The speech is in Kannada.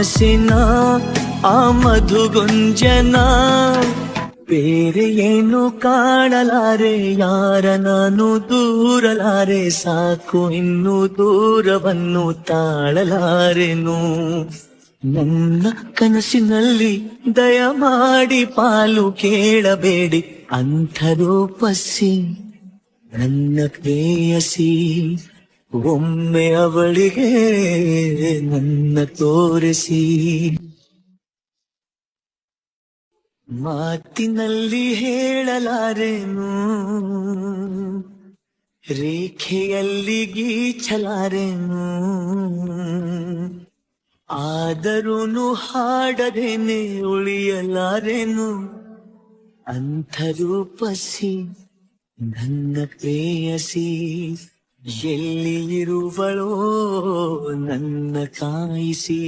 ಹಸಿನ ಆ ಮಧುಗುಂಜನ ಬೇರೆ ಏನು ಕಾಣಲಾರೆ, ಯಾರ ನಾನು ದೂರಲಾರೆ, ಸಾಕು ಇನ್ನು ದೂರವನ್ನು ತಾಳಲಾರೆನು. ನನ್ನ ಕನಸಿನಲ್ಲಿ ದಯಮಾಡಿ ಪಾಲು ಕೇಳಬೇಡಿ, ಅಂಥ ರೂಪಸಿ ನನ್ನ ಪ್ರೇಯಸಿ, ಒಮ್ಮೆ ಅವಳಿಗೆ ನನ್ನ ತೋರಿಸಿ. ಮಾತಿನಲ್ಲಿ ಹೇಳಲಾರೆನು, ರೇಖೆಯಲ್ಲಿ ಗೀಚಲಾರೆನು, ಆದರೂನು ಹಾಡದೇನೆ ಉಳಿಯಲಾರೆನು. ಅಂಥ ರೂಪಸಿ ನನ್ನ ಪ್ರೇಯಸಿ, ಎಲ್ಲಿ ಇರುವಳೋ ನನ್ನ ಕಾಯಿಸಿ.